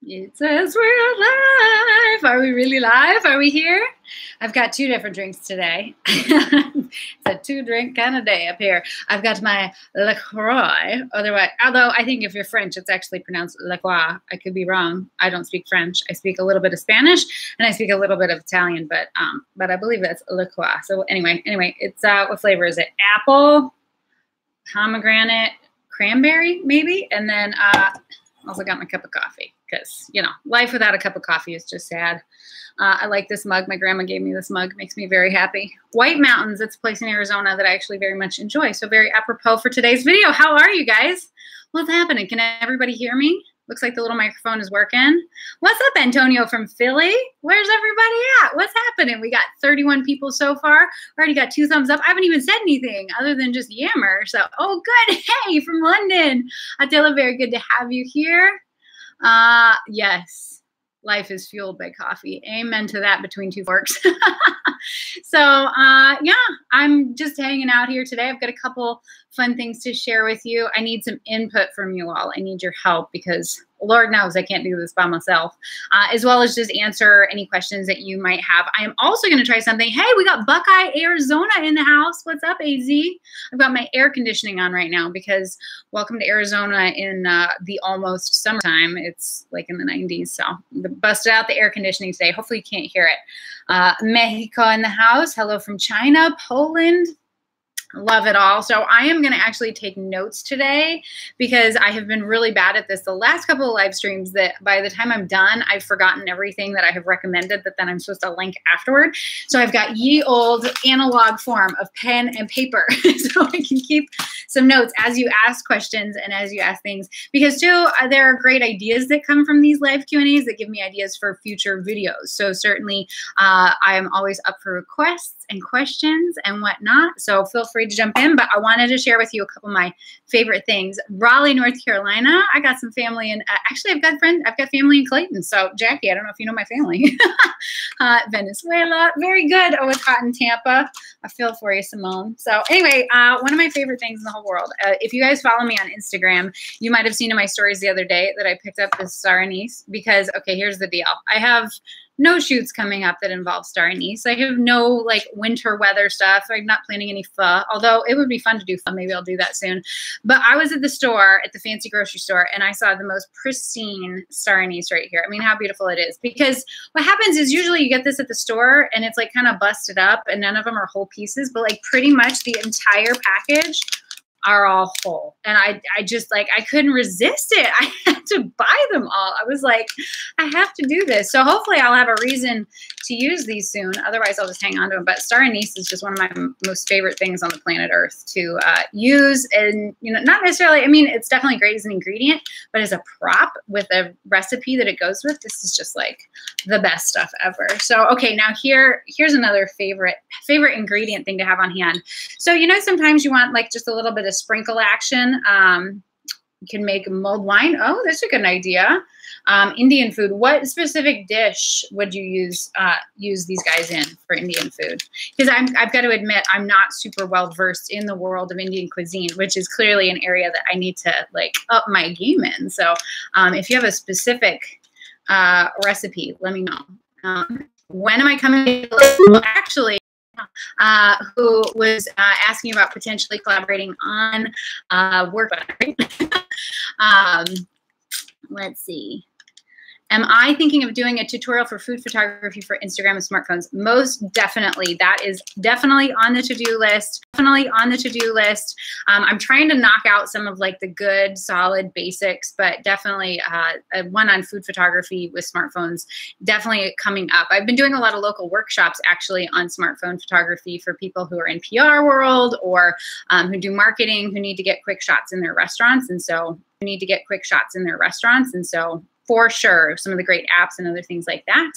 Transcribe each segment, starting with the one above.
It says we're live. Are we really live? Are we here? I've got two different drinks today. It's a two-drink kind of day up here. I've got my LaCroix, otherwise, although I think if you're French, it's actually pronounced LaCroix. I could be wrong. I don't speak French. I speak a little bit of Spanish and I speak a little bit of Italian, but I believe that's LaCroix. So anyway, it's what flavor is it? Apple, pomegranate, cranberry, maybe, and then also got my cup of coffee because, you know, life without a cup of coffee is just sad. I like this mug. My grandma gave me this mug. Makes me very happy. White Mountains, it's a place in Arizona that I actually very much enjoy. So very apropos for today's video. How are you guys? What's happening? Can everybody hear me? Looks like the little microphone is working. What's up, Antonio from Philly? Where's everybody at? What's happening? We got 31 people so far. Already got 2 thumbs up. I haven't even said anything other than just yammer. So, oh, good. Hey, from London. Attila, very good to have you here. Yes, life is fueled by coffee. Amen to that between two forks. So, yeah, I'm just hanging out here today. I've got a couple fun things to share with you. I need some input from you all. I need your help because Lord knows I can't do this by myself, as well as just answer any questions that you might have. I am also going to try something. Hey, we got Buckeye, Arizona in the house. What's up, AZ? I've got my air conditioning on right now because welcome to Arizona in the almost summertime. It's like in the 90s, so busted out the air conditioning today. Hopefully you can't hear it. Mexico in the house. Hello from China, Poland. Love it all. So I am going to actually take notes today because I have been really bad at this. The last couple of live streams that by the time I'm done, I've forgotten everything that I have recommended that then I'm supposed to link afterward. So I've got ye old analog form of pen and paper so I can keep some notes as you ask questions and as you ask things, because too, there are great ideas that come from these live Q&As that give me ideas for future videos. So certainly I am always up for requests and questions and whatnot. So feel free to jump in, but I wanted to share with you a couple of my favorite things. Raleigh, North Carolina. I got some family in, actually I've got family in Clayton. So Jackie, I don't know if you know my family. Venezuela, very good. Oh, it's hot in Tampa. I feel for you, Simone. So anyway, one of my favorite things in the whole world. If you guys follow me on Instagram, you might have seen in my stories the other day that I picked up this star anise because, okay, here's the deal. I have no shoots coming up that involve star anise. I have no like winter weather stuff. I'm not planning any pho, although it would be fun to do pho. Maybe I'll do that soon. But I was at the store, at the fancy grocery store, and I saw the most pristine star anise right here. I mean, how beautiful it is. Because what happens is usually you get this at the store and it's like kind of busted up and none of them are whole pieces, but like pretty much the entire package are all whole. And I just like, I couldn't resist it. I had to buy them all. I was like, I have to do this. So hopefully I'll have a reason to use these soon. Otherwise I'll just hang on to them. But star anise is just one of my most favorite things on the planet Earth to use. And, you know, not necessarily, I mean, it's definitely great as an ingredient, but as a prop with a recipe that it goes with, this is just like the best stuff ever. So, okay, now here's another favorite ingredient thing to have on hand. So, you know, sometimes you want like just a little bit of sprinkle action. You can make mulled wine. Oh, that's a good idea. Indian food. What specific dish would you use these guys in for Indian food? Because I've got to admit, I'm not super well versed in the world of Indian cuisine, which is clearly an area that I need to like up my game in. So if you have a specific recipe, let me know. When am I coming? Well, actually, who was asking about potentially collaborating on work. Let's see. Am I thinking of doing a tutorial for food photography for Instagram and smartphones? Most definitely. That is definitely on the to-do list. Definitely on the to-do list. I'm trying to knock out some of like the good, solid basics, but definitely one on food photography with smartphones, definitely coming up. I've been doing a lot of local workshops actually on smartphone photography for people who are in PR world or who do marketing, who need to get quick shots in their restaurants. And so for sure, some of the great apps and other things like that.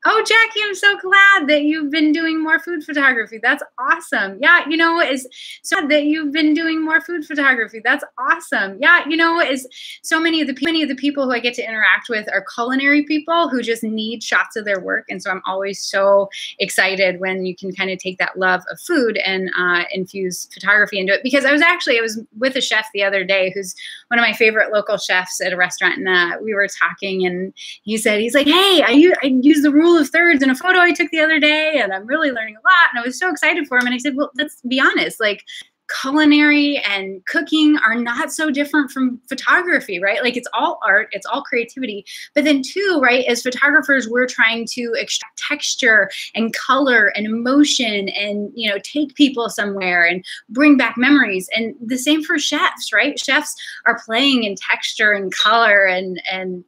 Oh, Jackie, I'm so glad that you've been doing more food photography. That's awesome. Yeah, you know, is so that you've been doing more food photography. That's awesome. Yeah, you know, is so many of the people who I get to interact with are culinary people who just need shots of their work. And so I'm always so excited when you can kind of take that love of food and infuse photography into it. Because I was with a chef the other day who's one of my favorite local chefs at a restaurant, and we were talking, and he's like, hey, I use the rule of thirds in a photo I took the other day, and I'm really learning a lot. And I was so excited for him. And I said, well, let's be honest, like culinary and cooking are not so different from photography, right? Like it's all art, it's all creativity. But then too, right, as photographers, we're trying to extract texture and color and emotion and, you know, take people somewhere and bring back memories. And the same for chefs, right? Chefs are playing in texture and color and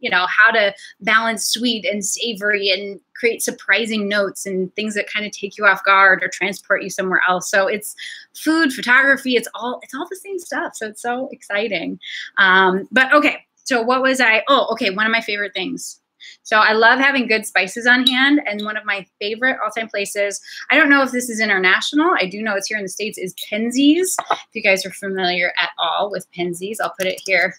you know, how to balance sweet and savory and create surprising notes and things that kind of take you off guard or transport you somewhere else. So it's food, photography, it's all the same stuff. So it's so exciting. But okay, so what was okay, one of my favorite things. So I love having good spices on hand, and one of my favorite all-time places, I don't know if this is international, I do know it's here in the States, is Penzeys. If you guys are familiar at all with Penzeys, I'll put it here.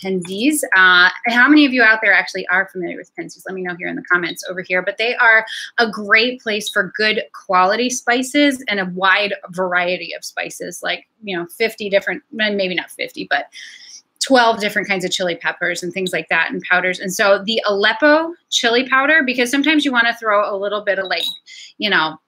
Penzeys. How many of you out there actually are familiar with Penzeys? Let me know here in the comments over here. But they are a great place for good quality spices and a wide variety of spices, like, you know, 50 different, maybe not 50, but 12 different kinds of chili peppers and things like that and powders. And so the Aleppo chili powder, because sometimes you want to throw a little bit of like, you know,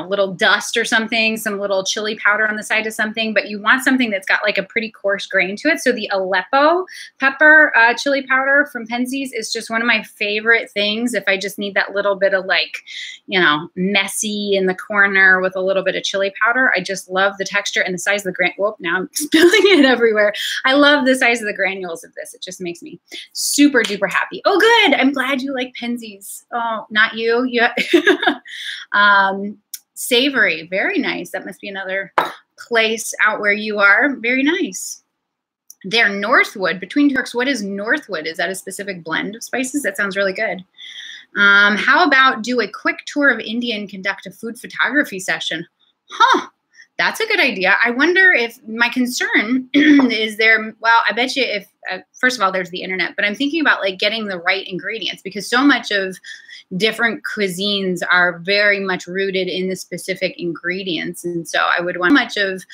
little dust or something, some little chili powder on the side of something, but you want something that's got like a pretty coarse grain to it. So the Aleppo pepper chili powder from Penzeys is just one of my favorite things. If I just need that little bit of like, you know, messy in the corner with a little bit of chili powder, I just love the texture and the size of the whoop, now I'm spilling it everywhere. I love the size of the granules of this. It just makes me super duper happy. Oh, good. I'm glad you like Penzeys. Oh, not you. Yeah. Savory, very nice. That must be another place out where you are. Very nice. They're Northwood, between Turks. What is Northwood? Is that a specific blend of spices? That sounds really good. How about do a quick tour of India and conduct a food photography session? Huh. That's a good idea. I wonder if my concern is there. Well, I bet you if, first of all, there's the internet, but I'm thinking about like getting the right ingredients, because so much of different cuisines are very much rooted in the specific ingredients. And so I would want much of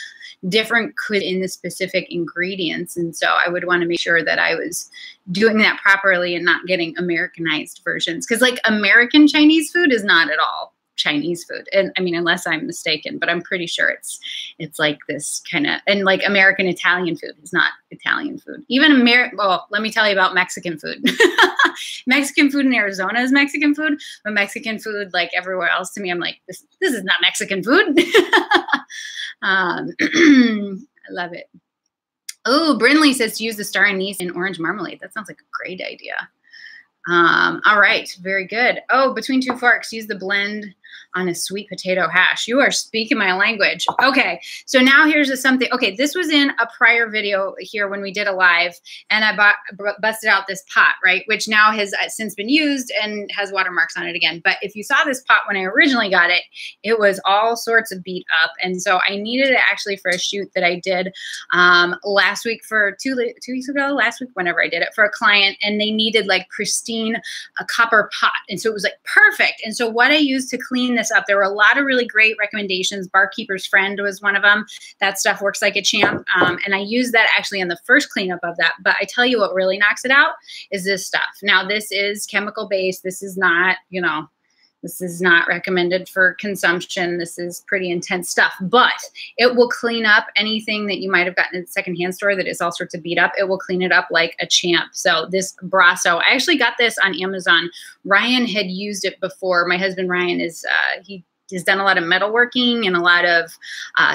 different in the specific ingredients. And so I would want to make sure that I was doing that properly and not getting Americanized versions. Because like American Chinese food is not at all Chinese food. And I mean, unless I'm mistaken, but I'm pretty sure it's like this kind of, and like American Italian food is not Italian food. Even well, let me tell you about Mexican food. Mexican food in Arizona is Mexican food, but Mexican food like everywhere else to me, I'm like, this is not Mexican food. I love it. Oh, Brinley says to use the star anise in orange marmalade. That sounds like a great idea. All right, very good. Oh, between two forks, use the blend on a sweet potato hash. You are speaking my language. Okay, so now here's something. Okay, this was in a prior video here when we did a live, and I busted out this pot, right, which now has since been used and has watermarks on it again. But if you saw this pot when I originally got it, it was all sorts of beat up, and so I needed it actually for a shoot that I did last week for 2 weeks ago, last week, whenever I did it for a client, and they needed like pristine a copper pot, and so it was like perfect. And so what I used to clean this up, there were a lot of really great recommendations. Barkeeper's Friend was one of them. That stuff works like a champ, and I used that actually in the first cleanup of that. But I tell you what really knocks it out is this stuff. Now this is chemical based. This is not, you know, this is not recommended for consumption. This is pretty intense stuff, but it will clean up anything that you might have gotten at the secondhand store that is all sorts of beat up. It will clean it up like a champ. So this Brasso, I actually got this on Amazon. Ryan had used it before. My husband Ryan is, he has done a lot of metalworking and a lot of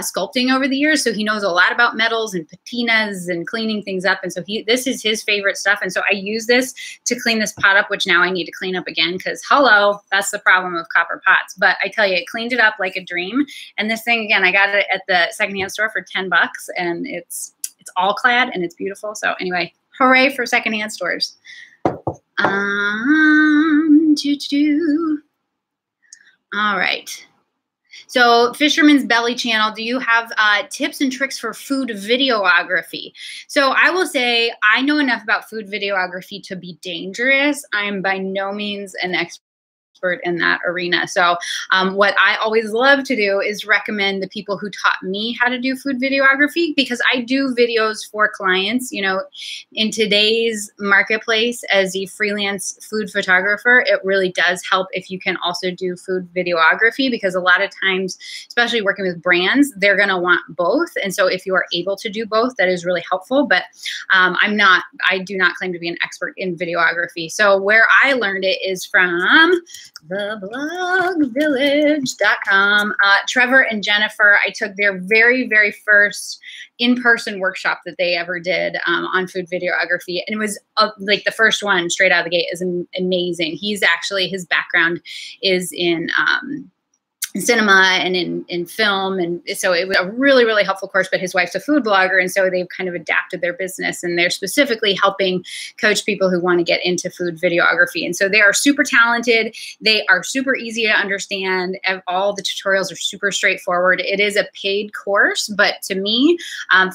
sculpting over the years. So he knows a lot about metals and patinas and cleaning things up. And so this is his favorite stuff. And so I use this to clean this pot up, which now I need to clean up again because hello, that's the problem of copper pots. But I tell you, it cleaned it up like a dream. And this thing, again, I got it at the secondhand store for $10 and it's all clad and it's beautiful. So anyway, hooray for secondhand stores. All right. So Fisherman's Belly channel, do you have tips and tricks for food videography? So I will say I know enough about food videography to be dangerous. I'm by no means an expert in that arena. So what I always love to do is recommend the people who taught me how to do food videography, because I do videos for clients. You know, in today's marketplace as a freelance food photographer, it really does help if you can also do food videography, because a lot of times, especially working with brands, they're going to want both. And so if you are able to do both, that is really helpful. But I do not claim to be an expert in videography. So where I learned it is from theblogvillage.com. Trevor and Jennifer, I took their very, very first in-person workshop that they ever did on food videography. And it was like the first one straight out of the gate is amazing. He's actually, his background is in cinema and in film, and so it was a really, really helpful course. But his wife's a food blogger, and so they've kind of adapted their business, and they're specifically helping coach people who want to get into food videography. And so they are super talented. They are super easy to understand. All the tutorials are super straightforward. It is a paid course, but to me,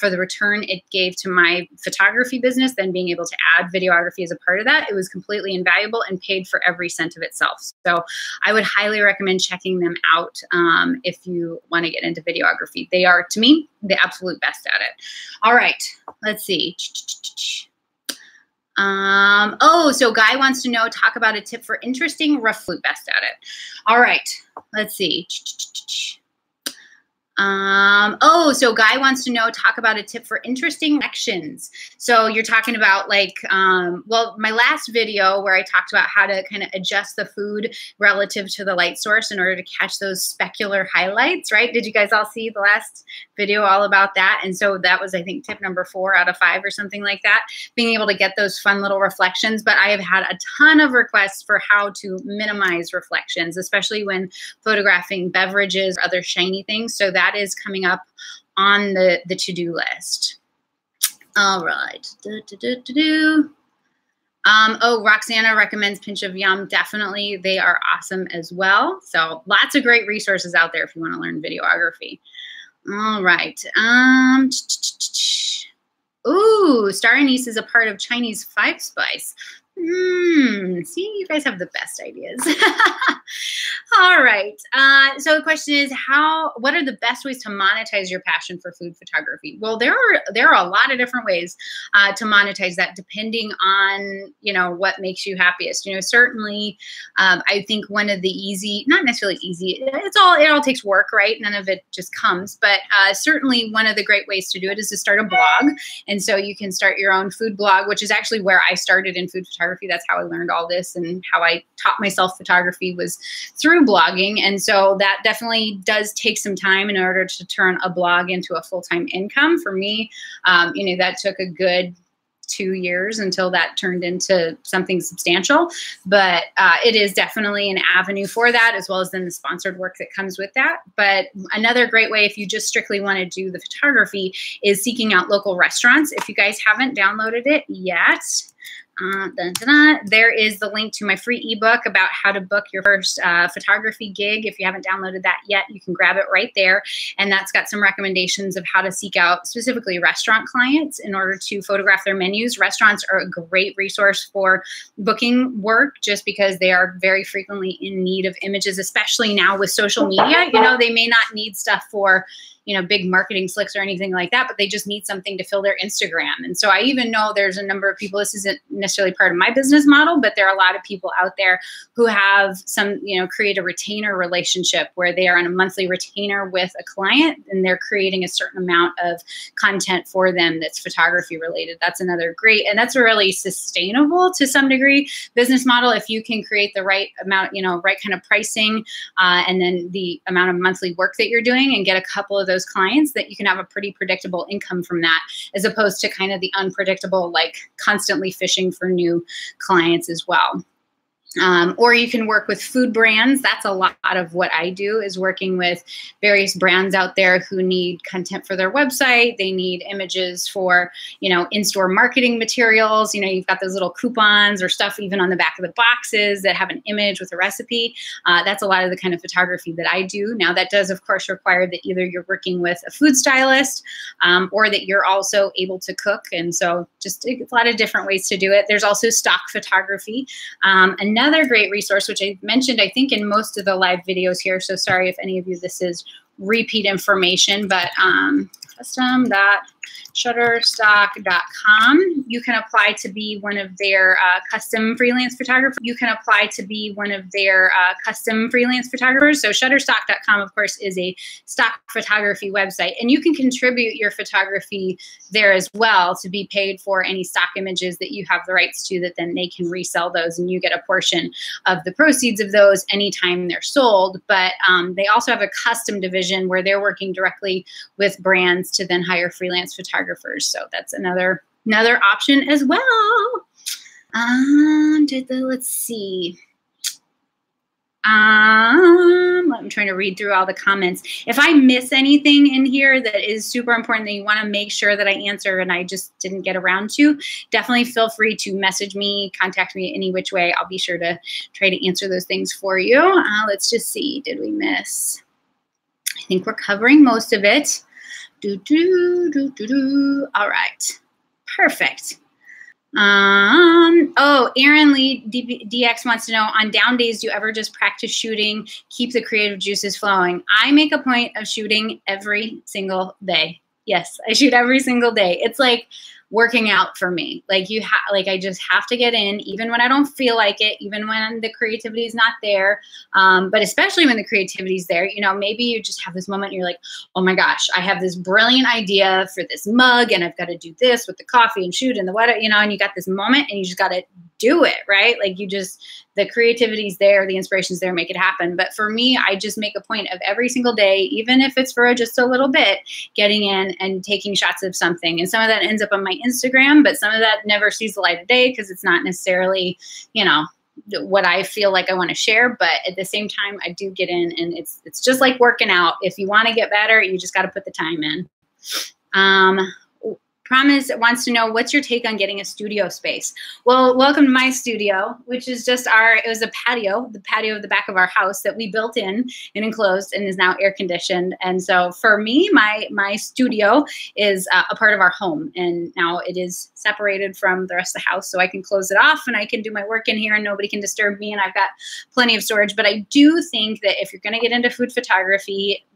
for the return it gave to my photography business, then being able to add videography as a part of that, it was completely invaluable and paid for every cent of itself. So I would highly recommend checking them out if you want to get into videography. They are, to me, the absolute best at it. All right, let's see. So Guy wants to know, talk about a tip for interesting rough food, best at it. All right, let's see. So Guy wants to know, talk about a tip for interesting sections. So you're talking about like, well, my last video where I talked about how to kind of adjust the food relative to the light source in order to catch those specular highlights, right? Did you guys all see the last video all about that? And so that was, I think, tip number 4 out of 5 or something like that, being able to get those fun little reflections. But I have had a ton of requests for how to minimize reflections, especially when photographing beverages or other shiny things. So that is coming up on the to-do list. All right. Roxana recommends Pinch of Yum. Definitely. They are awesome as well. So lots of great resources out there if you want to learn videography. All right. Star Anise is a part of Chinese Five Spice. See, you guys have the best ideas. All right. So the question is, what are the best ways to monetize your passion for food photography? Well, there are a lot of different ways to monetize that, depending on, what makes you happiest. Certainly, I think one of the easy, not necessarily easy, it all takes work, right? None of it just comes. But certainly one of the great ways to do it is to start a blog. And so you can start your own food blog, which is actually where I started in food photography. That's how I learned all this, and how I taught myself photography was through blogging. And so that definitely does take some time in order to turn a blog into a full-time income. For me, that took a good 2 years until that turned into something substantial. But it is definitely an avenue for that, as well as then the sponsored work that comes with that. But another great way, if you just strictly want to do the photography, is seeking out local restaurants. If you guys haven't downloaded it yet, there is the link to my free ebook about how to book your first photography gig. If you haven't downloaded that yet, you can grab it right there. And that's got some recommendations of how to seek out specifically restaurant clients in order to photograph their menus. Restaurants are a great resource for booking work, just because they are very frequently in need of images, especially now with social media. They may not need stuff for big marketing slicks or anything like that, but they just need something to fill their Instagram. And so I even know there's a number of people, this isn't necessarily part of my business model, but there are a lot of people out there who have create a retainer relationship where they are on a monthly retainer with a client, and they're creating a certain amount of content for them that's photography related. That's another great, and that's a really sustainable to some degree business model. If you can create the right amount, right kind of pricing, and then the amount of monthly work that you're doing, and get a couple of those clients, that you can have a pretty predictable income from that, as opposed to kind of the unpredictable, like constantly fishing for new clients as well. Or you can work with food brands. That's a lot of what I do, is working with various brands out there who need content for their website. They need images for, in-store marketing materials. You've got those little coupons or stuff even on the back of the boxes that have an image with a recipe. That's a lot of the kind of photography that I do. Now, that does, of course, require that either you're working with a food stylist or that you're also able to cook. And so just a lot of different ways to do it. There's also stock photography. Another great resource, which I mentioned, I think, in most of the live videos here. So sorry if any of you, this is repeat information, but custom.shutterstock.com. You can apply to be one of their custom freelance photographers. So shutterstock.com, of course, is a stock photography website, and you can contribute your photography there as well to be paid for any stock images that you have the rights to, that then they can resell those and you get a portion of the proceeds of those anytime they're sold. But they also have a custom division where they're working directly with brands to then hire freelance photographers. So that's another option as well. Let's see. I'm trying to read through all the comments. If I miss anything in here that is super important that you want to make sure that I answer and I just didn't get around to, definitely feel free to message me, contact me any which way. I'll be sure to try to answer those things for you. Let's just see. Did we miss? I think we're covering most of it. All right. Perfect. Aaron Lee DX wants to know, on down days, do you ever just practice shooting, keep the creative juices flowing? I make a point of shooting every single day. Yes, I shoot every single day. It's like working out for me. Like I just have to get in, even when I don't feel like it, even when the creativity is not there. But especially when the creativity is there, maybe you just have this moment and you're like, oh my gosh, I have this brilliant idea for this mug and I've got to do this with the coffee and shoot and the what, and you got this moment and you just got to do it, right? Like the creativity is there, the inspiration's there, make it happen. But for me, I just make a point of every single day, even if it's for just a little bit, getting in and taking shots of something. And some of that ends up on my Instagram, but some of that never sees the light of day because it's not necessarily, what I feel like I want to share. But at the same time, I do get in, and it's just like working out. If you want to get better, you just got to put the time in. Promise wants to know, what's your take on getting a studio space? Well, welcome to my studio, which is just it was a patio, the patio of the back of our house that we built in and enclosed and is now air conditioned. And so for me, my studio is a part of our home. And now it is separated from the rest of the house, so I can close it off and I can do my work in here and nobody can disturb me. And I've got plenty of storage. But I do think that if you're going to get into food photography,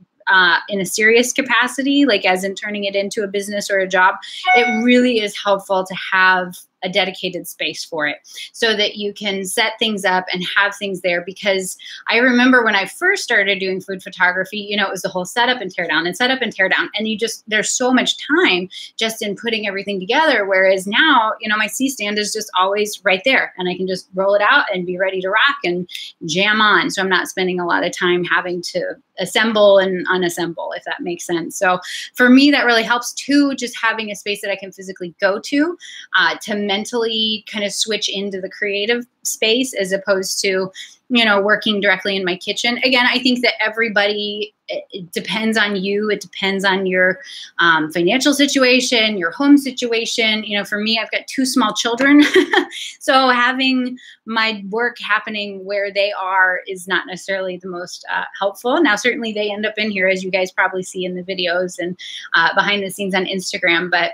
in a serious capacity, like as in turning it into a business or a job, it really is helpful to have a dedicated space for it so that you can set things up and have things there. Because I remember when I first started doing food photography, it was the whole setup and tear down and setup and tear down. And there's so much time just in putting everything together. Whereas now, my C-stand is just always right there and I can just roll it out and be ready to rock and jam on. So I'm not spending a lot of time having to assemble and unassemble, if that makes sense. So for me, that really helps too, just having a space that I can physically go to mentally kind of switch into the creative space as opposed to, working directly in my kitchen. Again, I think that it depends on you. It depends on your financial situation, your home situation. For me, I've got 2 small children. So having my work happening where they are is not necessarily the most helpful. Now, certainly they end up in here, as you guys probably see in the videos and behind the scenes on Instagram. But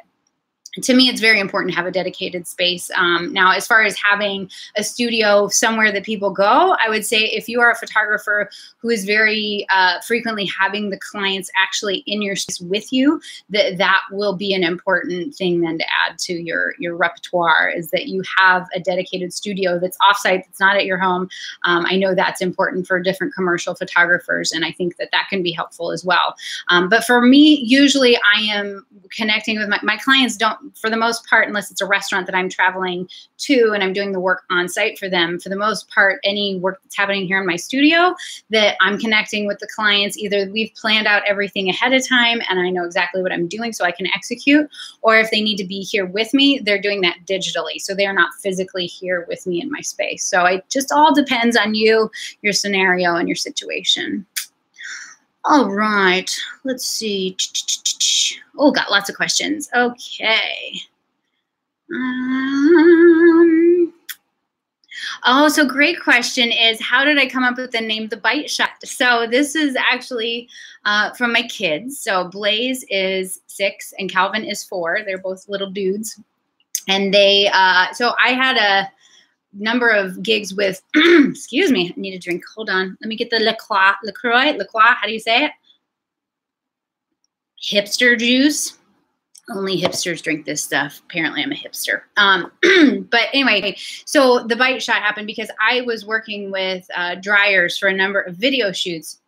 to me, it's very important to have a dedicated space. Now, as far as having a studio somewhere that people go, I would say if you are a photographer who is very frequently having the clients actually in your space with you, that will be an important thing then to add to your repertoire, is that you have a dedicated studio that's offsite, that's not at your home. I know that's important for different commercial photographers, and I think that can be helpful as well. But for me, usually I am connecting with my clients. for the most part, unless it's a restaurant that I'm traveling to and I'm doing the work on site for them, for the most part, any work that's happening here in my studio that I'm connecting with the clients, either we've planned out everything ahead of time and I know exactly what I'm doing so I can execute, or if they need to be here with me, they're doing that digitally. So they're not physically here with me in my space. So it just all depends on you, your scenario, and your situation. All right, let's see. Oh, got lots of questions. Okay. Oh, so great question is, how did I come up with the name The Bite Shot? So this is actually from my kids. So Blaze is 6 and Calvin is 4. They're both little dudes. And they, so I had a number of gigs with, excuse me, I need a drink. Hold on. Let me get the LaCroix, how do you say it? Hipster juice. Only hipsters drink this stuff. Apparently I'm a hipster. But anyway, so the Bite Shot happened because I was working with dryers for a number of video shoots.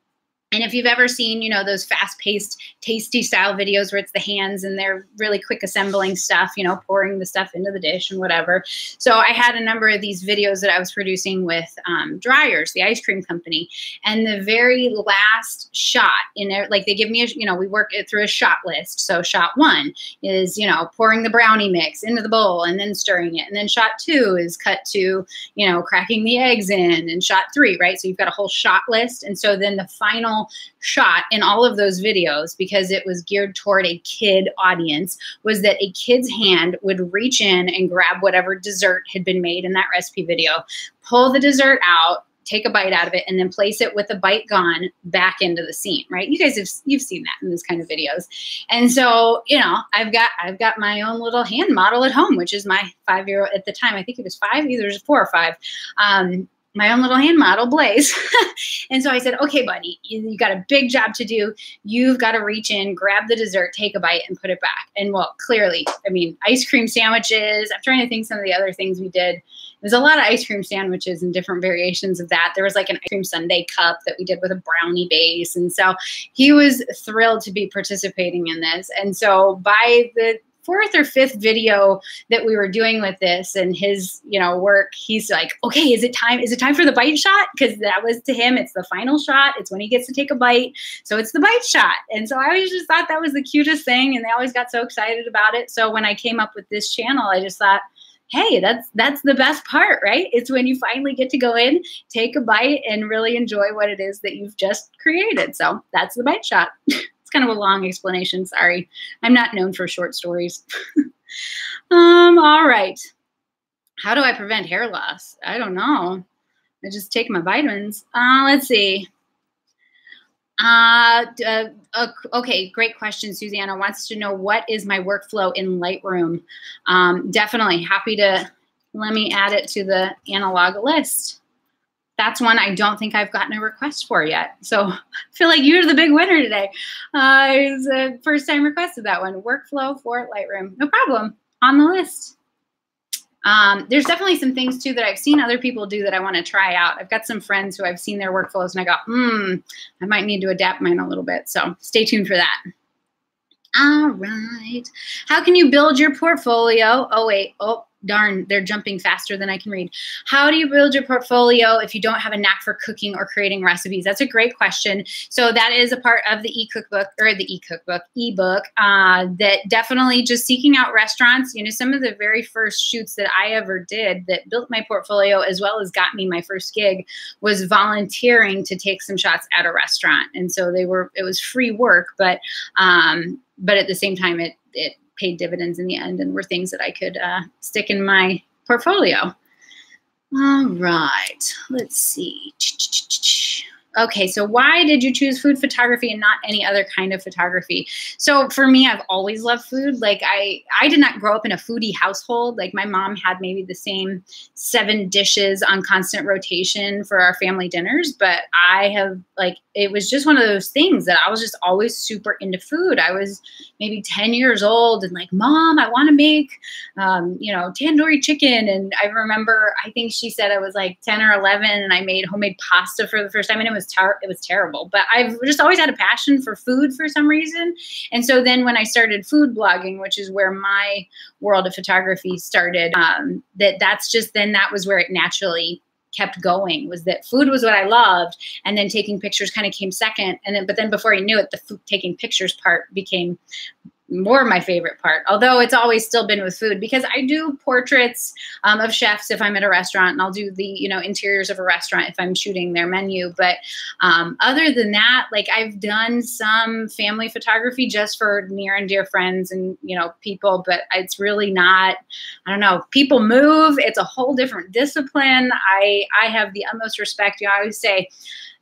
And if you've ever seen, you know, those fast-paced, tasty style videos where it's the hands and they're really quick assembling stuff, you know, pouring the stuff into the dish and whatever. So I had a number of these videos that I was producing with Dryers, the ice cream company. And the very last shot in there, like they give me, you know, we work it through a shot list. So shot 1 is, you know, pouring the brownie mix into the bowl and then stirring it. And then shot 2 is cut to, you know, cracking the eggs in, and shot 3, right? So you've got a whole shot list. And so then the final shot in all of those videos, because it was geared toward a kid audience, was that a kid's hand would reach in and grab whatever dessert had been made in that recipe video, pull the dessert out, take a bite out of it, and then place it with the bite gone back into the scene, right? You guys you've seen that in these kind of videos. And so, you know, I've got my own little hand model at home, which is my 5-year-old at the time. I think it was 5, either it was 4 or 5. My own little hand model, Blaze. And so I said, okay, buddy, you got a big job to do. You've got to reach in, grab the dessert, take a bite, and put it back. And well, clearly, I mean, ice cream sandwiches. I'm trying to think some of the other things we did. There's a lot of ice cream sandwiches and different variations of that. There was like an ice cream sundae cup that we did with a brownie base. And so he was thrilled to be participating in this. And so by the 4th or 5th video that we were doing with this and his, you know, work, he's like, okay, is it time for the bite shot? Because that was, to him, it's the final shot. It's when he gets to take a bite. So it's the bite shot. And so I always just thought that was the cutest thing. And they always got so excited about it. So when I came up with this channel, I just thought, hey, that's the best part, right? It's when you finally get to go in, take a bite, and really enjoy what it is that you've just created. So that's the bite shot. It's kind of a long explanation. Sorry. I'm not known for short stories. All right. How do I prevent hair loss? I don't know. I just take my vitamins. Let's see. Okay, great question. Susanna wants to know, what is my workflow in Lightroom? Definitely happy to, let me add it to the analog list. That's one I don't think I've gotten a request for yet. So I feel like you're the big winner today. It's the first time requested that one. Workflow for Lightroom. No problem. On the list. There's definitely some things too that I've seen other people do that I want to try out. I've got some friends who I've seen their workflows and I go, I might need to adapt mine a little bit. So stay tuned for that. All right. How can you build your portfolio? Oh, wait. Oh, darn, they're jumping faster than I can read. How do you build your portfolio if you don't have a knack for cooking or creating recipes? That's a great question. So that is a part of the e-cookbook, or the ebook, that definitely just seeking out restaurants. You know, some of the very first shoots that I ever did that built my portfolio as well as got me my first gig was volunteering to take some shots at a restaurant. And so it was free work, but at the same time, it paid dividends in the end and were things that I could stick in my portfolio. All right, let's see. Okay, so why did you choose food photography and not any other kind of photography? So for me, I've always loved food. Like I did not grow up in a foodie household. Like my mom had maybe the same 7 dishes on constant rotation for our family dinners, but I have it was just one of those things that I was just always super into food. I was maybe 10 years old and like, Mom, I want to make, tandoori chicken. And I remember, I think she said I was like 10 or 11 and I made homemade pasta for the first time and it was it was terrible. But I've just always had a passion for food for some reason. And so then when I started food blogging, which is where my world of photography started, that was where it naturally kept going, was that food was what I loved, and then taking pictures kind of came second. But then before I knew it, the taking pictures part became more my favorite part, although it's always still been with food, because I do portraits of chefs if I'm at a restaurant, and I'll do the, interiors of a restaurant if I'm shooting their menu. But other than that, like, I've done some family photography just for near and dear friends and, people, but it's really not, I don't know, people move. It's a whole different discipline. I have the utmost respect. I always say,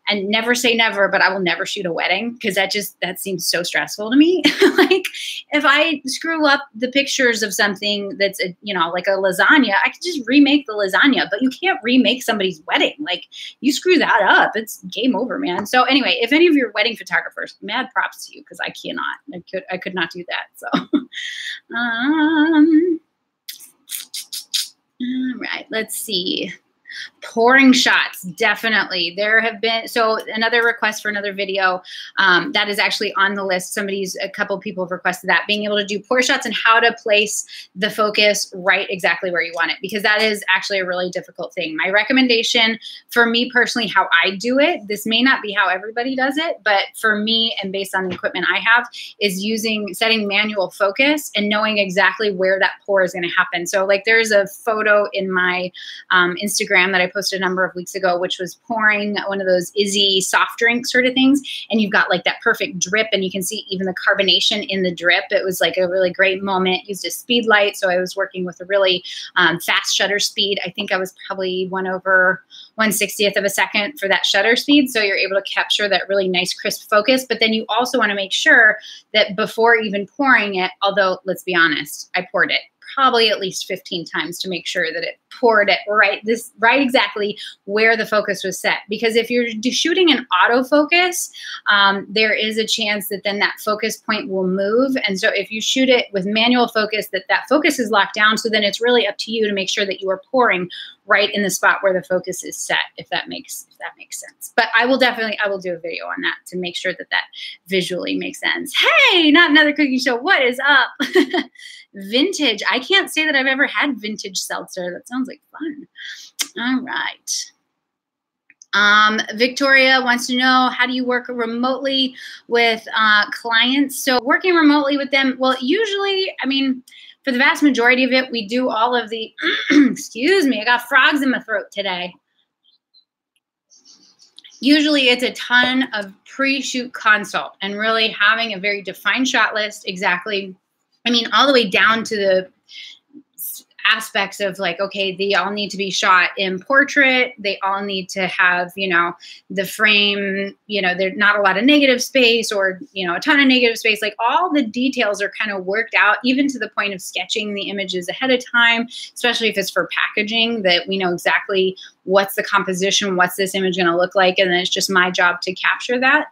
and never say never, but I will never shoot a wedding, because that seems so stressful to me. Like, if I screw up the pictures of something that's, like a lasagna, I could just remake the lasagna, but you can't remake somebody's wedding. Like, you screw that up, it's game over, man. So anyway, if any of your wedding photographers, mad props to you, because I cannot. I could not do that. So, all right, let's see. Pouring shots, definitely. There have been, so another request for another video that is actually on the list. A couple people have requested that, being able to do pour shots and how to place the focus right exactly where you want it, because that is actually a really difficult thing. My recommendation for me personally, how I do it, this may not be how everybody does it, but for me, and based on the equipment I have, is setting manual focus and knowing exactly where that pour is going to happen. So like, there's a photo in my Instagram that I posted a number of weeks ago, which was pouring one of those Izzy soft drink sort of things. And you've got like that perfect drip, and you can see even the carbonation in the drip. It was like a really great moment. Used a speed light. So I was working with a really fast shutter speed. I think I was probably 1/160th of a second for that shutter speed. So you're able to capture that really nice crisp focus. But then you also want to make sure that before even pouring it, although let's be honest, I poured it probably at least 15 times to make sure that it poured it right exactly where the focus was set. Because if you're shooting an autofocus, there is a chance that then that focus point will move. And so if you shoot it with manual focus, that focus is locked down. So then it's really up to you to make sure that you are pouring right in the spot where the focus is set, if that makes sense. But I will do a video on that to make sure that visually makes sense. Hey, not another cooking show. What is up? Vintage. I can't say that I've ever had vintage seltzer. That sounds like fun. All right. Victoria wants to know, how do you work remotely with clients? So working remotely with them, well, usually, I mean, for the vast majority of it, we do all of the, excuse me, I got frogs in my throat today. Usually it's a ton of pre-shoot consult and really having a very defined shot list, exactly. I mean, all the way down to the aspects of like, okay, they all need to be shot in portrait. They all need to have, the frame, there's not a lot of negative space or, a ton of negative space. Like all the details are kind of worked out, even to the point of sketching the images ahead of time, especially if it's for packaging, that we know exactly what's the composition, what's this image going to look like. And then it's just my job to capture that.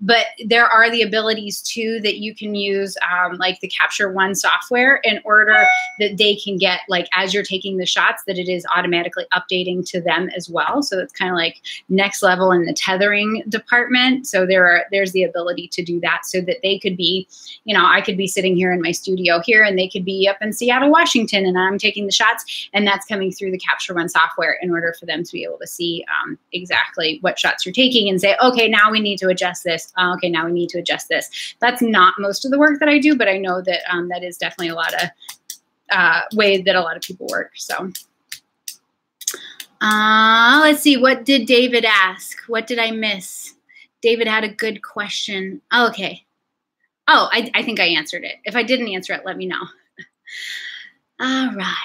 But there are the abilities too that you can use, like the Capture One software, in order that they can get, like, as you're taking the shots, that it is automatically updating to them as well. So it's kind of like next level in the tethering department. So there's the ability to do that, so that they could be, I could be sitting here in my studio here, and they could be up in Seattle, Washington, and I'm taking the shots, and that's coming through the Capture One software in order for them to be able to see exactly what shots you're taking and say, okay, now we need to adjust this. Okay, now we need to adjust this. That's not most of the work that I do, but I know that that is definitely a lot of way that a lot of people work. So let's see, what did David ask? What did I miss? David had a good question. Oh, okay. Oh, I think I answered it. If I didn't answer it, let me know. All right.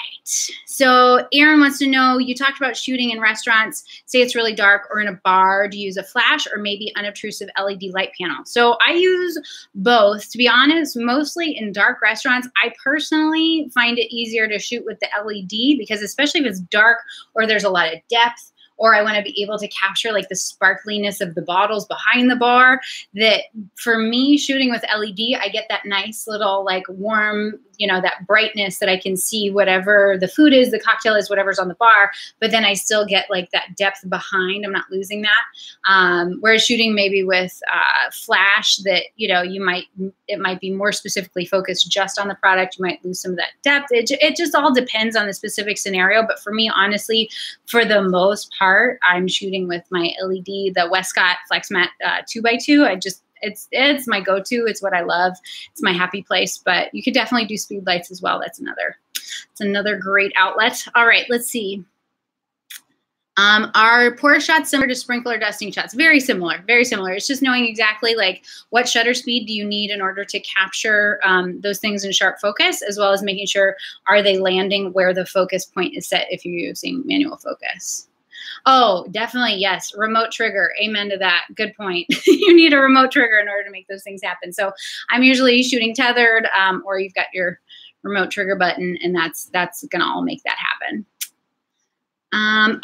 So Aaron wants to know, you talked about shooting in restaurants, say it's really dark, or in a bar. Do you use a flash or maybe unobtrusive LED light panel? So I use both, to be honest. Mostly in dark restaurants. I personally find it easier to shoot with the LED, because especially if it's dark or there's a lot of depth, or I want to be able to capture like the sparkliness of the bottles behind the bar, that for me, shooting with LED, I get that nice little like warm, you know, that brightness that I can see whatever the food is, the cocktail is, whatever's on the bar, but then I still get like that depth behind. I'm not losing that. Whereas shooting maybe with flash that, you know, it might be more specifically focused just on the product. You might lose some of that depth. It just all depends on the specific scenario. But for me, honestly, for the most part, I'm shooting with my LED, the Westcott FlexMatte 2x2. It's my go-to. It's what I love. It's my happy place. But you could definitely do speed lights as well. It's another great outlet. All right, let's see. Are pour shots similar to sprinkler dusting shots? Very similar, very similar. It's just knowing exactly like what shutter speed do you need in order to capture those things in sharp focus, as well as making sure are they landing where the focus point is set if you're using manual focus. Oh, definitely, yes. Remote trigger. Amen to that. Good point. You need a remote trigger in order to make those things happen. So I'm usually shooting tethered, or you've got your remote trigger button, and that's going to all make that happen.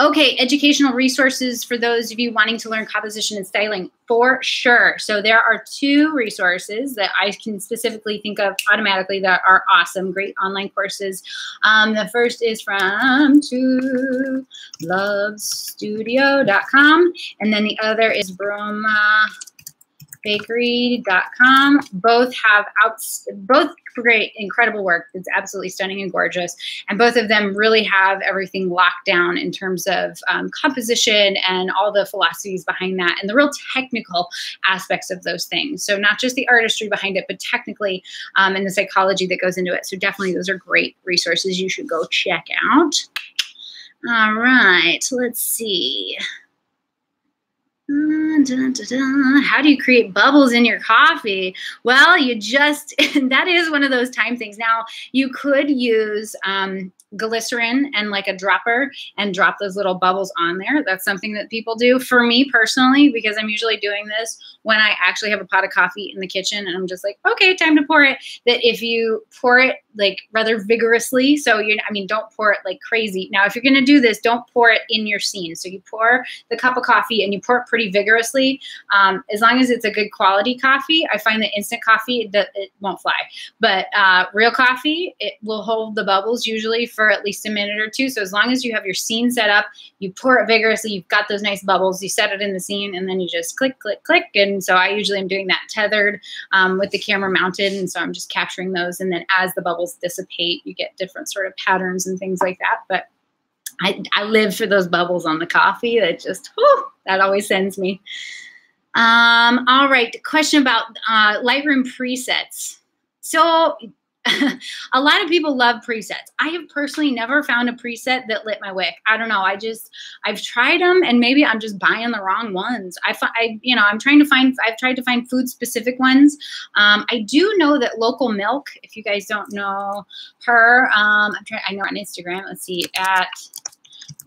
Okay, educational resources for those of you wanting to learn composition and styling, for sure. So there are 2 resources that I can specifically think of automatically that are awesome, great online courses. The first is from TwoLovesStudio.com, and then the other is BromaBakery.com. Both have both great, incredible work. It's absolutely stunning and gorgeous. And both of them really have everything locked down in terms of composition and all the philosophies behind that and the real technical aspects of those things. So not just the artistry behind it, but technically and the psychology that goes into it. So definitely those are great resources you should go check out. All right, let's see. How do you create bubbles in your coffee? Well, that is one of those time things. Now, you could use glycerin and like a dropper and drop those little bubbles on there. That's something that people do. For me personally, because I'm usually doing this when I actually have a pot of coffee in the kitchen and I'm just like, okay, time to pour it. That if you pour it like rather vigorously, so don't pour it like crazy. Now, if you're going to do this, don't pour it in your scene. So you pour the cup of coffee and you pour it pretty vigorously. As long as it's a good quality coffee, I find that instant coffee, it won't fly. But real coffee, it will hold the bubbles usually for at least a minute or 2. So as long as you have your scene set up, you pour it vigorously, you've got those nice bubbles, you set it in the scene, and then you just click, click, click. And so I usually am doing that tethered with the camera mounted. And so I'm just capturing those. And then as the bubbles dissipate, you get different sort of patterns and things like that. But I live for those bubbles on the coffee. That just, that always sends me. All right, question about Lightroom presets. So a lot of people love presets. I have personally never found a preset that lit my wick. I don't know. I've tried them, and maybe I'm just buying the wrong ones. I've tried to find food specific ones. I do know that Local Milk, if you guys don't know her, I know her on Instagram. Let's see, at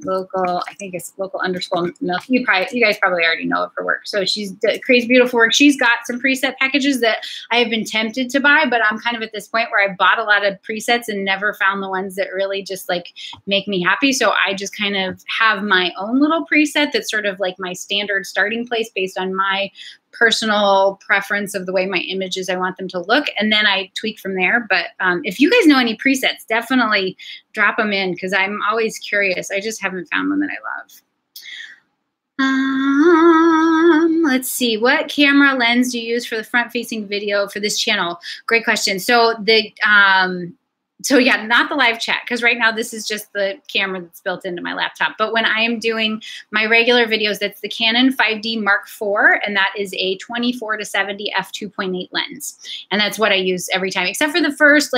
local, I think it's local_milk. You guys probably already know of her work. So she creates beautiful work. She's got some preset packages that I have been tempted to buy, but I'm kind of at this point where I bought a lot of presets and never found the ones that really just like make me happy. So I just kind of have my own little preset that's sort of like my standard starting place based on my personal preference of the way my images I want them to look, and then I tweak from there. But if you guys know any presets, definitely drop them in because I'm always curious. I just haven't found one that I love. Let's see. What camera lens do you use for the front-facing video for this channel? Great question. So yeah, not the live chat, because right now this is just the camera that's built into my laptop. But when I am doing my regular videos, that's the Canon 5D Mark IV, and that is a 24-70 f2.8 lens. And that's what I use every time, except for the first,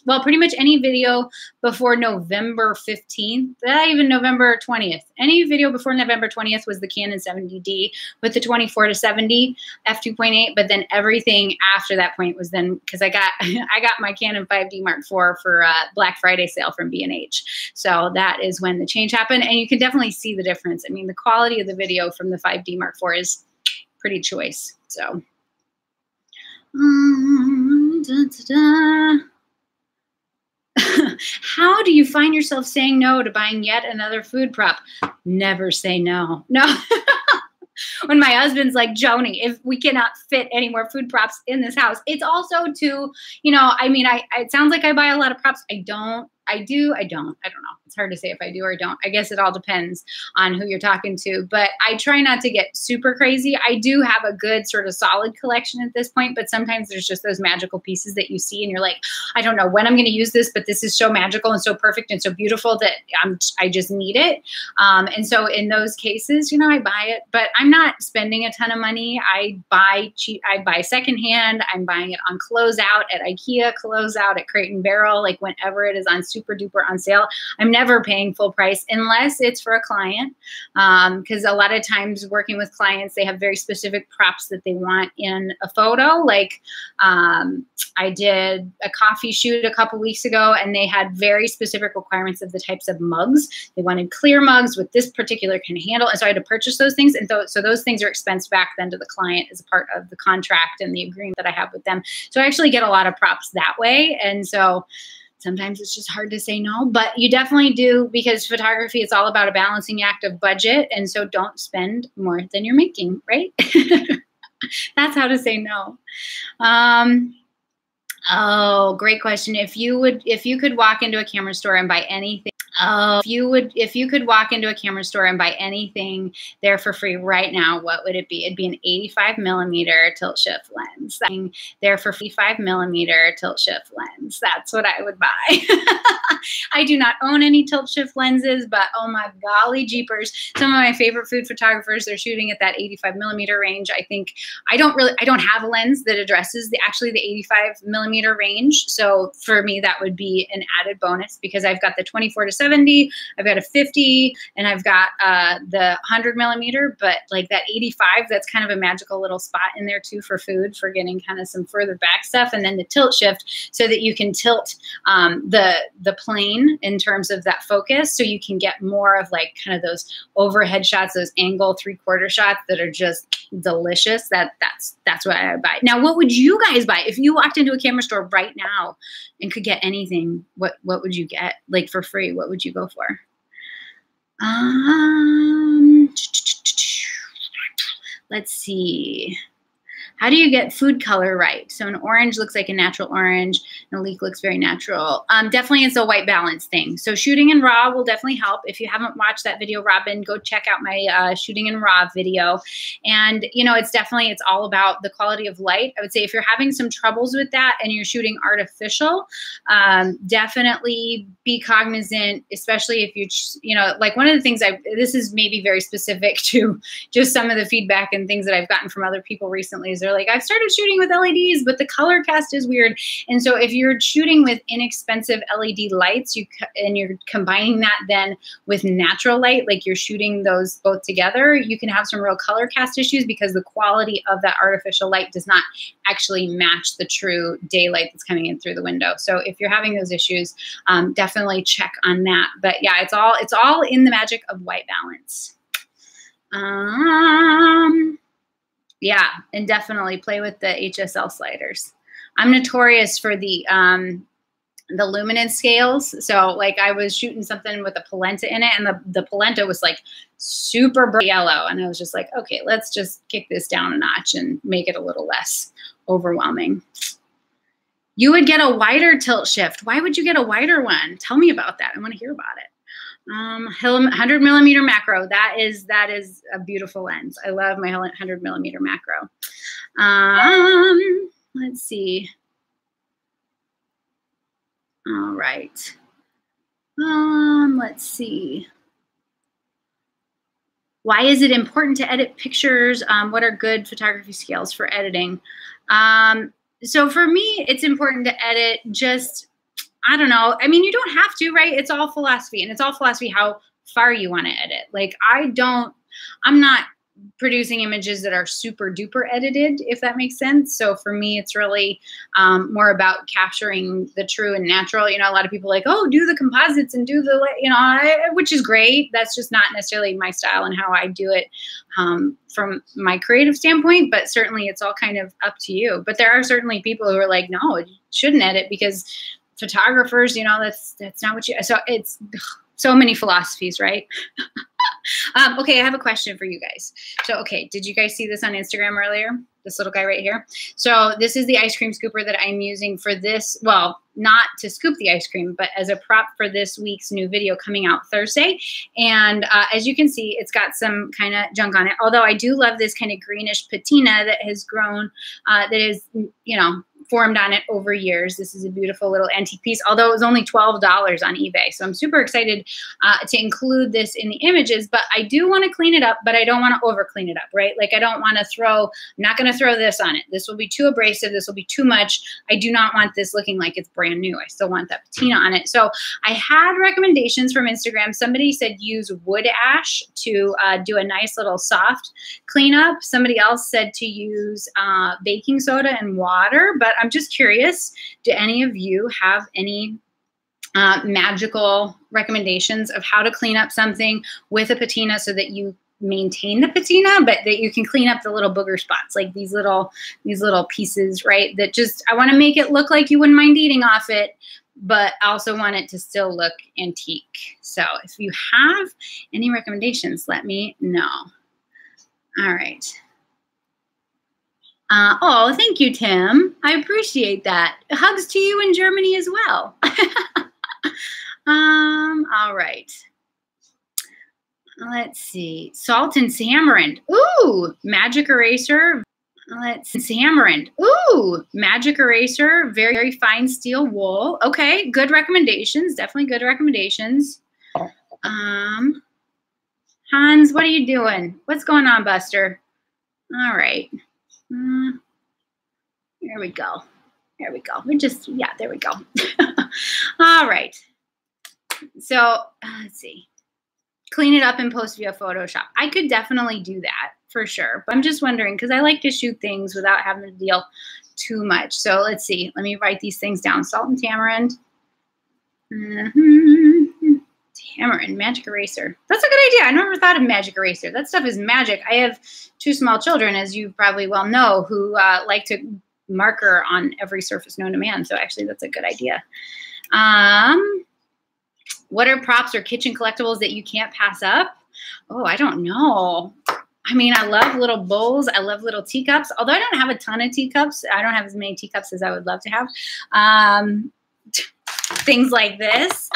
well, pretty much any video before November 15th, even November 20th. Any video before November 20th was the Canon 70D with the 24-70 f2.8, but then everything after that point was then, because I got my Canon 5D Mark IV for Black Friday sale from B&H. So that is when the change happened. And you can definitely see the difference. I mean, the quality of the video from the 5D Mark IV is pretty choice. So, how do you find yourself saying no to buying yet another food prop? Never say no. No. when my husband's like, Joni, if we cannot fit any more food props in this house, it's also to, you know, I mean, it sounds like I buy a lot of props. I don't. I do. I don't. I don't know. It's hard to say if I do or don't. I guess it all depends on who you're talking to. But I try not to get super crazy. I do have a good sort of solid collection at this point. But sometimes there's just those magical pieces that you see and you're like, I don't know when I'm going to use this, but this is so magical and so perfect and so beautiful that I just need it. And so in those cases, you know, I buy it. But I'm not spending a ton of money. I buy cheap. I buy secondhand. I'm buying it on closeout at IKEA, closeout at Crate and Barrel, like whenever it is on super duper on sale. I'm never paying full price unless it's for a client. Because a lot of times working with clients, they have very specific props that they want in a photo. Like I did a coffee shoot a couple weeks ago and they had very specific requirements of the types of mugs. They wanted clear mugs with this particular kind of handle. And so I had to purchase those things. And so those things are expensed back then to the client as a part of the contract and the agreement that I have with them. So I actually get a lot of props that way. And so sometimes it's just hard to say no, but you definitely do, because photography is all about a balancing act of budget. And so don't spend more than you're making, right? That's how to say no. Oh, great question. If you could walk into a camera store and buy anything, if you could walk into a camera store and buy anything there for free right now, what would it be? It'd be an 85mm tilt shift lens. There for 85mm tilt shift lens. That's what I would buy. I do not own any tilt shift lenses, but oh my golly jeepers, some of my favorite food photographers, they're shooting at that 85mm range. I think I don't have a lens that addresses the 85mm range. So for me, that would be an added bonus because I've got the 24-70, I've got a 50, and I've got the 100mm, but like that 85, that's kind of a magical little spot in there too for food, for getting kind of some further back stuff. And then the tilt shift so that you can tilt the plane in terms of that focus. So you can get more of like kind of those overhead shots, those angle 3/4 shots that are just delicious. That's what I would buy. Now, what would you guys buy if you walked into a camera store right now and could get anything? What would you get, like for free? What would you go for? Let's see. How do you get food color right? So an orange looks like a natural orange, and a leek looks very natural. Definitely it's a white balance thing. So shooting in RAW will definitely help. If you haven't watched that video, Robin, go check out my shooting in RAW video. And, you know, it's all about the quality of light. I would say if you're having some troubles with that and you're shooting artificial, definitely be cognizant, especially if you know, like one of the things this is maybe very specific to just some of the feedback and things that I've gotten from other people recently is they're like, I've started shooting with LEDs, but the color cast is weird. And so if you're shooting with inexpensive LED lights, and you're combining that then with natural light, like you're shooting those both together, you can have some real color cast issues because the quality of that artificial light does not actually match the true daylight that's coming in through the window. So if you're having those issues, definitely check on that. But yeah, it's all in the magic of white balance. Yeah, and definitely play with the HSL sliders. I'm notorious for the luminance scales. So like I was shooting something with a polenta in it, and the polenta was like super bright yellow. And I was just like, okay, let's just kick this down a notch and make it a little less overwhelming. You would get a wider tilt shift. Why would you get a wider one? Tell me about that. I want to hear about it. 100mm macro. That is a beautiful lens. I love my 100mm macro. Let's see. All right. Let's see. Why is it important to edit pictures? What are good photography scales for editing? So for me, it's important to edit just, I don't know. I mean, you don't have to, right? It's all philosophy, and it's all philosophy how far you want to edit. Like I'm not producing images that are super duper edited, if that makes sense. So for me, it's really more about capturing the true and natural. You know, a lot of people are like, oh, do the composites and do the, you know, which is great. That's just not necessarily my style and how I do it from my creative standpoint, but certainly it's all kind of up to you. But there are certainly people who are like, no, you shouldn't edit because photographers, you know, that's not what you, so it's so many philosophies, right? Okay, I have a question for you guys. So, okay, did you guys see this on Instagram earlier? This little guy right here. So this is the ice cream scooper that I'm using for this, well, not to scoop the ice cream, but as a prop for this week's new video coming out Thursday. And as you can see, it's got some kind of junk on it. Although I do love this kind of greenish patina that has grown, that is, you know, formed on it over years. This is a beautiful little antique piece, although it was only $12 on eBay. So I'm super excited to include this in the images, but I do want to clean it up, but I don't want to over clean it up, right? Like I don't want to throw, I'm not going to throw this on it. This will be too abrasive. This will be too much. I do not want this looking like it's brand new. I still want that patina on it. So I had recommendations from Instagram. Somebody said use wood ash to do a nice little soft cleanup. Somebody else said to use baking soda and water, but I'm just curious, do any of you have any magical recommendations of how to clean up something with a patina so that you maintain the patina, but that you can clean up the little booger spots, like these little pieces, right? That just, I want to make it look like you wouldn't mind eating off it, but I also want it to still look antique. So if you have any recommendations, let me know. All right. Oh, thank you, Tim. I appreciate that. Hugs to you in Germany as well. All right. Let's see. Salt and Tamarind. Ooh, magic eraser. Let's see. Tamarind. Ooh, magic eraser. Very, very fine steel wool. Okay, good recommendations. Definitely good recommendations. Hans, what are you doing? What's going on, Buster? All right. There we go. There we go. We're just, yeah, there we go. All right. So let's see. Clean it up in post via Photoshop. I could definitely do that for sure. But I'm just wondering, because I like to shoot things without having to deal too much. So let's see. Let me write these things down. Salt and tamarind. Tamarind, magic eraser. That's a good idea. I never thought of magic eraser. That stuff is magic. I have 2 small children, as you probably well know, who like to marker on every surface known to man. So actually, that's a good idea. What are props or kitchen collectibles that you can't pass up? Oh, I don't know. I mean, I love little bowls. I love little teacups. Although I don't have a ton of teacups. I don't have as many teacups as I would love to have. Things like this.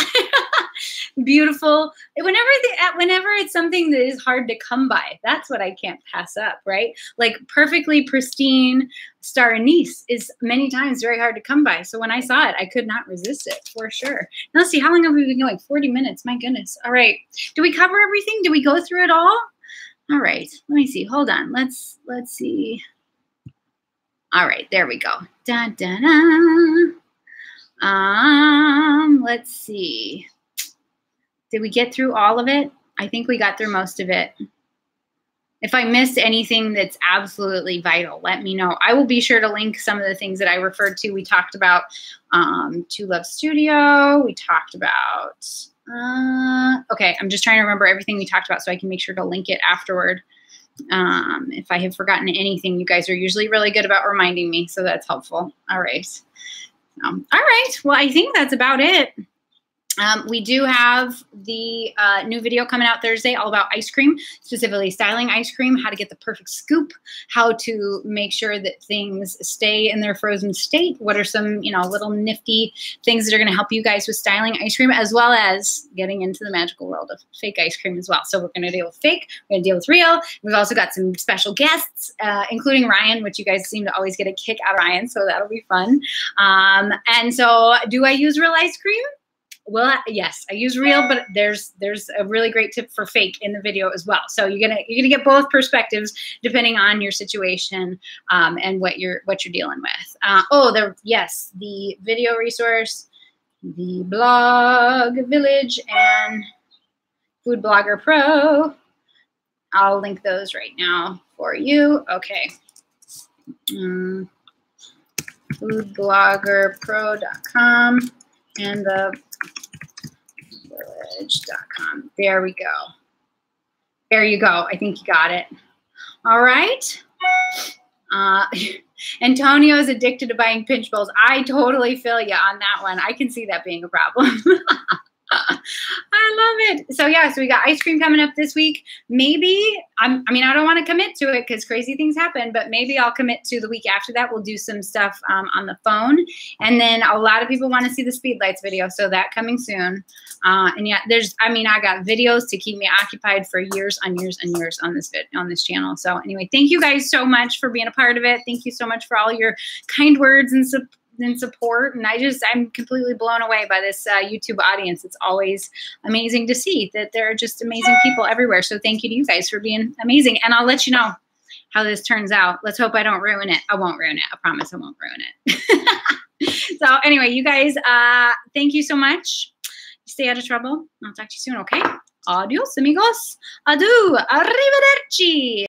Beautiful. Whenever it's something that is hard to come by, that's what I can't pass up, right? Like perfectly pristine star anise is many times very hard to come by. So when I saw it, I could not resist it for sure. Now let's see, how long have we been going? 40 minutes. My goodness. All right. Do we cover everything? Do we go through it all? All right. Let me see. Hold on. Let's see. All right. There we go. Da, da, da. Let's see. Did we get through all of it? I think we got through most of it. If I missed anything that's absolutely vital, let me know. I will be sure to link some of the things that I referred to. We talked about To Love Studio. We talked about, okay, I'm just trying to remember everything we talked about so I can make sure to link it afterward. If I have forgotten anything, you guys are usually really good about reminding me, so that's helpful. All right. All right. Well, I think that's about it. We do have the new video coming out Thursday all about ice cream, specifically styling ice cream, how to get the perfect scoop, how to make sure that things stay in their frozen state. What are some, little nifty things that are going to help you guys with styling ice cream, as well as getting into the magical world of fake ice cream as well. So we're going to deal with fake, we're going to deal with real. We've also got some special guests, including Ryan, which you guys seem to always get a kick out of Ryan, so that'll be fun. And so do I use real ice cream? Well, yes, I use real, but there's a really great tip for fake in the video as well. So you're gonna get both perspectives depending on your situation and what you're dealing with. Yes, the video resource, the blog village, and Food Blogger Pro. I'll link those right now for you. Okay. Foodbloggerpro.com and the village.com. There we go. There you go. I think you got it. All right. Antonio's addicted to buying pinch bowls. I totally feel you on that one. I can see that being a problem. I love it. So yeah, so we got ice cream coming up this week. Maybe, I don't want to commit to it because crazy things happen, but maybe I'll commit to the week after that. We'll do some stuff on the phone. And then a lot of people want to see the speed lights video. So that coming soon. And yeah, I got videos to keep me occupied for years on years and years on this channel. So anyway, thank you guys so much for being a part of it. Thank you so much for all your kind words and support. And I'm completely blown away by this YouTube audience. It's always amazing to see that there are just amazing people everywhere. So thank you to you guys for being amazing. And I'll let you know how this turns out. Let's hope I don't ruin it. I won't ruin it. I promise I won't ruin it. So anyway, you guys, thank you so much. Stay out of trouble. I'll talk to you soon, okay? Adios, amigos. Adieu. Arrivederci.